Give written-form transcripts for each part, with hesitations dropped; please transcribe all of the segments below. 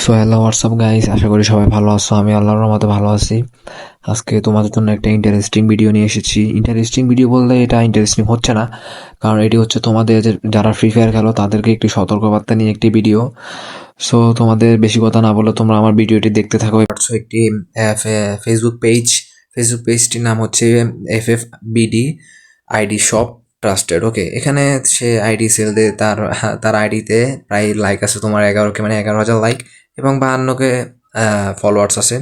So hello WhatsApp guys, আশা করি সবাই ভালো আছো। আমি আল্লাহর রহমতে ভালো আছি। আজকে তোমাদের জন্য একটা ইন্টারেস্টিং ভিডিও নিয়ে এসেছি। ইন্টারেস্টিং ভিডিও বললে এটা ইন্টারেস্টিং হচ্ছে না, কারণ এটি হচ্ছে তোমাদের যারা ফ্রি ফায়ার খেলো তাদেরকে একটি সতর্কবার্তা নিয়ে একটি ভিডিও। সো তোমাদের বেশি কথা না বলে তোমরা আমার ভিডিওটি দেখতে থাকো। পাচ্ছ একটি ফেসবুক পেজটির নাম হচ্ছে FFBD আইডি শপ ট্রাস্টেড। ওকে, এখানে সে আইডি সেল দিয়ে তার আইডিতে প্রায় লাইক আছে তোমার 11কে, মানে 11,000 লাইক এবং 52কে ফলোয়ার্স আছে।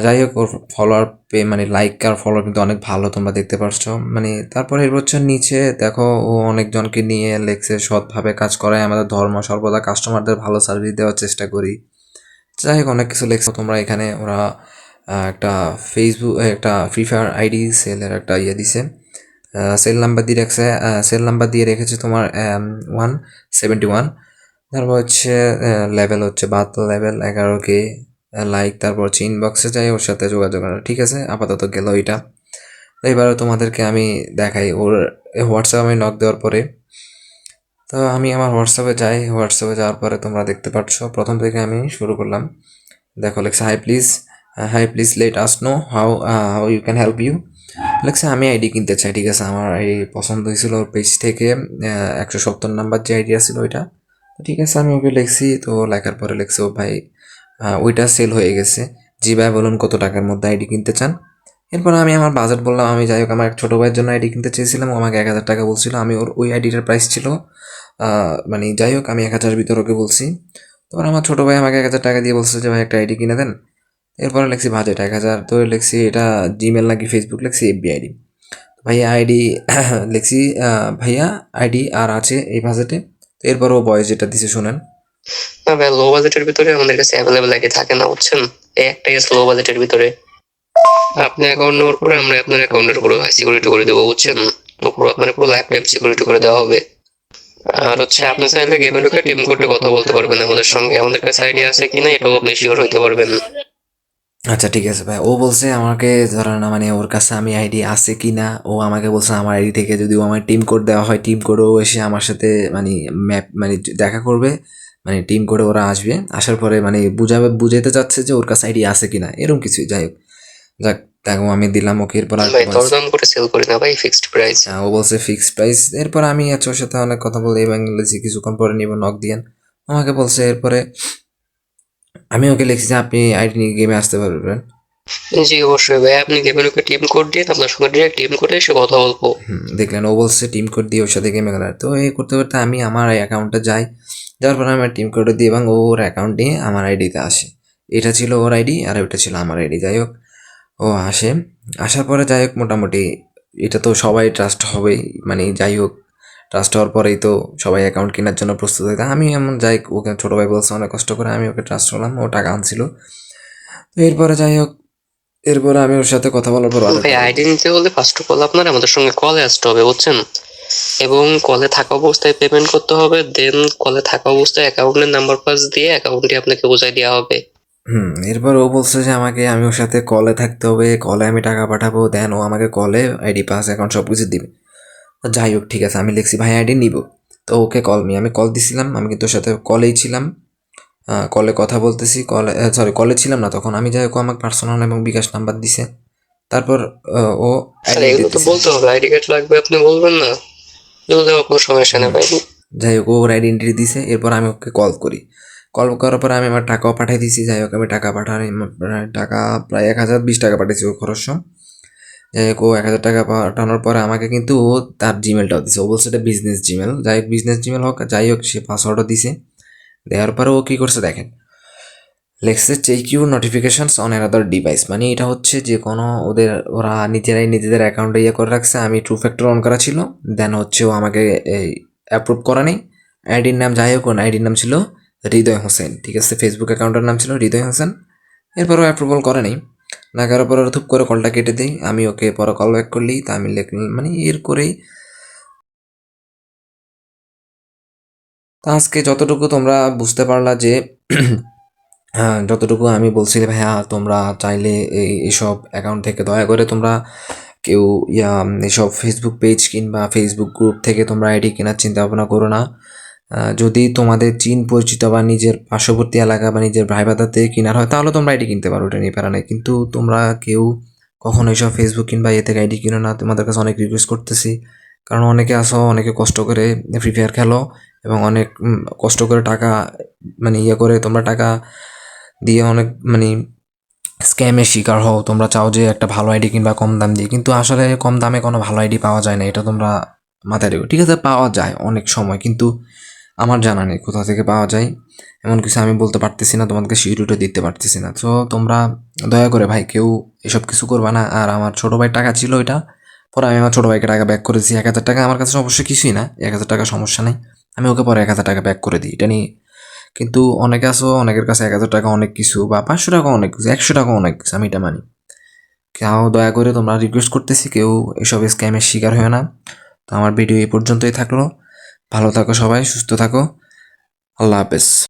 যাই হোক, ওর ফলোয়ার মানে লাইক আর ফলোয়ার কিন্তু অনেক ভালো, তোমরা দেখতে পারছো। মানে তারপরে এর বছর নিচে দেখো ও অনেকজনকে নিয়ে লেখছে সৎভাবে কাজ করে আমাদের ধর্ম, সর্বদা কাস্টমারদের ভালো সার্ভিস দেওয়ার চেষ্টা করি। যাই হোক, অনেক কিছু লেখছো তোমরা এখানে। ওরা একটা ফ্রি ফায়ার আইডি সেলের একটা দিছে, সেল নাম্বার দিয়ে রেখেছে তোমার 171। তারপর হচ্ছে লেভেল হচ্ছে 72 লেভেল, 11কে লাইক। তারপর হচ্ছে ইনবক্সে যাই ওর সাথে যোগাযোগ করা। ঠিক আছে, আপাতত গেল এটা। তো এবারে তোমাদেরকে আমি দেখাই ওর হোয়াটসঅ্যাপ আমি নক দেওয়ার পরে। তো আমি আমার হোয়াটসঅ্যাপে যাওয়ার পরে তোমরা দেখতে পাচ্ছ প্রথম থেকে আমি শুরু করলাম। দেখো লেখছে hi please let us know how you can help you. লেখছে আমি আইডি কিনতে চাই। ঠিক আছে, আমার আইডি পছন্দ হয়েছিল ওর পেজ থেকে, 170 নাম্বার যে আইডিয়া ছিল ওইটা। ঠিক আছে, আমি ওকে লিখছি। তো লেখার পরে লিখছে ও ভাই ওইটা সেল হয়ে গেছে। জি ভাই বলুন কত টাকার মধ্যে আইডি কিনতে চান। এরপর আমি আমার বাজেট বললাম। আমি যাই হোক আমার এক ছোটো ভাইয়ের জন্য আইডি কিনতে চেয়েছিলাম, ও আমাকে 1,000 টাকা বলছিল। আমি ওই আইডিটার প্রাইস ছিল মানে যাই হোক আমি 1,000 ভিতর ওকে বলছি। তখন আমার ছোটো ভাই আমাকে 1,000 টাকা দিয়ে বলছে যে ভাই একটা আইডি কিনে দেন। এরপরে লিখছি বাজেট 1,000। তো লিখছি এটা জিমেল নাকি ফেসবুক, লিখছি এফবি আইডি। ভাইয়া আইডি লিখছি ভাইয়া আইডি আর আছে এই বাজেটে। এরপর ও বয়স যেটা দিছে শোনেন। না ভাই, লো বাজেটের ভিতরে আমাদের কাছে অ্যাভেলেবেল আইডি থাকে না, বুঝছেন। এই একটাই আছে লো বাজেটের ভিতরে। আপনি অ্যাকাউন্ট নেওয়ার পরে আমরা আপনার অ্যাকাউন্টের উপরে সিকিউরিটি করে দেবো, বুঝছেন। পুরো আপনার পুরো লাইফ টাইম সিকিউরিটি করে দেওয়া হবে। আর হচ্ছে আপনি চাইলে গেমে ঢুকে টিম কোডে কথা বলতে পারবেন আমাদের সঙ্গে। আমাদের কাছে আইডিয়া আছে কিনা এটাও আপনি শিওর হইতে পারবেন। আচ্ছা ঠিক আছে ভাই। ও বলছে আমাকে ধরেন না, মানে ওর কাছে আমি আইডি আছে কি না, ও আমাকে বলছে আমার আইডি থেকে যদি আমার টিম কোড দেওয়া হয়, টিম কোডও এসে আমার সাথে মানে ম্যাপ মানে দেখা করবে, মানে টিম কোডে ওরা আসবে। আসার পরে মানে বুঝাতে চাচ্ছে যে ওর কাছে আইডি আছে কিনা, এরকম কিছুই। যাই হোক, দেখো আমি দিলাম ওকে। এরপর ভাই দরদাম করে সেল করি না ভাই, ফিক্সড প্রাইস। ও বলছে ফিক্সড প্রাইস। এরপর আমি ওর সাথে অনেক কথা বলে এবং ইংরেজি কিছুক্ষণ পরে নিব নক দিয়েন আমাকে বলছে। এরপরে আমি ওকে লিখছি যে আপনি আইডি নিয়ে গেমে আসতে পারবেন। জি অবশ্যই ভাই, আপনি গেমে ঢুকে টিম কোড দিয়ে আপনার সঙ্গে ডিরেক্ট টিম কোডে এসে কথা বলবো। দেখলেন ও বলছে টিম কোড দিয়ে ওর সাথে গেমে খেলার। তো এই করতে করতে আমি আমার অ্যাকাউন্টে যাই। যাওয়ার পরে আমার টিম কোড দিই এবং ওর অ্যাকাউন্ট নিয়ে আমার আইডিতে আসে। এটা ছিল ওর আইডি আর ওটা ছিল আমার আইডি। যাই হোক, ও আসে। আসার পরে যাই হোক মোটামুটি এটা তো সবাই ট্রাস্ট হবেই, মানে যাই হোক ট্রাস্ট হওয়ার পরেই তো সবাই অ্যাকাউন্ট কেনার জন্য প্রস্তুত হয়। আমি এমন যাই হোক, ওকে ছোটো ভাই বলছে অনেক কষ্ট করে, আমি ওকে ট্রাস্ট করলাম, ও টাকা আনছিল। তো এরপরে যাই হোক, এরপরে আমি ওর সাথে কথা বলার পর ভাই আইডি নিতে হলে ফার্স্ট অফ অল আপনার আমাদের সঙ্গে কলে আসতে হবে, বুঝছেন। এবং কলে থাকা অবস্থায় পেমেন্ট করতে হবে। দেন কলে থাকা অবস্থায় অ্যাকাউন্টের নাম্বার পাস দিয়ে অ্যাকাউন্টটি আপনাকে বুঝাই দেওয়া হবে। এরপর ও বলছে যে আমাকে আমি ওর সাথে কলে থাকতে হবে, কলে আমি টাকা পাঠাবো, দেন ও আমাকে কলে আইডি পাস অ্যাকাউন্ট সব কিছু দিবে। তো যাই হোক ঠিক আছে, আমি লিখছি ভাই আইডি নিব। তো ওকে আমি কল দিছিলাম, আমি কিন্তু ওর সাথে কলেই ছিলাম। কলে কথা বলতেছি, কলে ছিলাম না তখন আমি। যাই হোক আমাকে পার্সোনাল এবং বিকাশ নাম্বার দিছে। তারপর ও এগুলো তো বলতে হবে, আইডি কার্ড লাগবে আপনি বলবেন না, এগুলো দেওয়ার কোনো সমস্যা নেই ভাই। যাই হোক ওর আইডেন্টিটি দিছে। এরপর আমি ওকে কল করি। কল করার পরে আমি আমার টাকাও পাঠিয়ে দিয়েছি। যাই হোক আমি টাকা টাকা প্রায় 1,020 টাকা পাঠিয়েছি ও খরচ। যাই হোক ও 1,000 টাকা পাঠানোর পরে আমাকে কিন্তু ও তার জিমেলটাও দিছে। ও বলছে এটা বিজনেস জিমেল। যাই হোক বিজনেস জিমেল হোক, যাই হোক সে পাসওয়ার্ডও দিছে। দেওয়ার পরে ও কী করছে দেখেন, লেখছে check your notifications on another device. মানে এটা হচ্ছে যে কোনো ওরা নিজেরাই নিজেদের অ্যাকাউন্টে করে রাখছে। আমি ট্রু ফ্যাক্টর অন করা ছিল, দেন হচ্ছে ও আমাকে এই অ্যাপ্রুভ করা নেই। আইডির নাম যাই হোক, আইডির নাম ছিল হৃদয় হোসেন। ঠিক আছে, ফেসবুক অ্যাকাউন্টের নাম ছিল হৃদয় হোসেন। এরপর ও অ্যাপ্রুভাল করে নেই। না করার পর থুপ করে কলটা কেটে দিই। আমি ওকে পরে কল ব্যাক করলি, তা আমি লিখলাম মানে এর করেই। তা আজকে যতটুকু তোমরা বুঝতে পারলা যে যতটুকু আমি বলছি ভাইয়া, তোমরা চাইলে এইসব অ্যাকাউন্ট থেকে দয়া করে তোমরা কেউ এসব ফেসবুক পেজ কিংবা ফেসবুক গ্রুপ থেকে তোমরা আইডি কেনার চিন্তা ভাবনা করো না। যদি তোমাদের চীন পরিচিত বা নিজের পার্শ্ববর্তী এলাকা বা নিজের ভাই ভাতাতে কেনার হয় তাহলে তোমরা আইডি কিনতে পারো, ওটা নিয়ে প্যারা নাই। কিন্তু তোমরা কেউ কখনো এইসব ফেসবুক কিংবা এ থেকে আইডি কিনো না, তোমাদের কাছে অনেক রিকোয়েস্ট করতেছি। কারণ অনেকে আসো, অনেকে কষ্ট করে ফ্রি ফায়ার খেলো এবং অনেক কষ্ট করে টাকা মানে ইয়ে করে তোমরা টাকা দিয়ে অনেক মানে স্ক্যামের শিকার হও। তোমরা চাও যে একটা ভালো আইডি কিনবা কম দাম দিয়ে, কিন্তু আসলে কম দামে কোনো ভালো আইডি পাওয়া যায় না, এটা তোমরা মাথায় রেখো। ঠিক আছে, পাওয়া যায় অনেক সময়, কিন্তু আমার জানা নেই কোথা থেকে পাওয়া যায়, এমন কিছু আমি বলতে পারতেছি না, তোমাদেরকে সিকিউরিটি দিতে পারতেছি না। তো তোমরা দয়া করে ভাই কেউ এসব কিছু করবা না। আর আমার ছোটো ভাই টাকা ছিল ওইটা, পরে আমি আমার ছোটো ভাইকে টাকা ব্যাক করেছি 1,000 টাকা। আমার কাছে অবশ্যই কিছুই না, 1,000 টাকা সমস্যা নেই, আমি ওকে পরে 1,000 টাকা ব্যাক করে দিই, এটা নিয়ে। কিন্তু অনেকে আসো, অনেকের কাছে 1,000 টাকা অনেক কিছু, বা 500 টাকা অনেক কিছু, 100 টাকা অনেক কিছু, আমি এটা মানি। কেউ দয়া করে তোমরা রিকোয়েস্ট করতেছি, কেউ এসব স্ক্যামের শিকার হয় না। তো আমার ভিডিও এই পর্যন্তই থাকলো। ভালো থাকো সবাই, সুস্থ থাকো, আল্লাহ হাফেজ।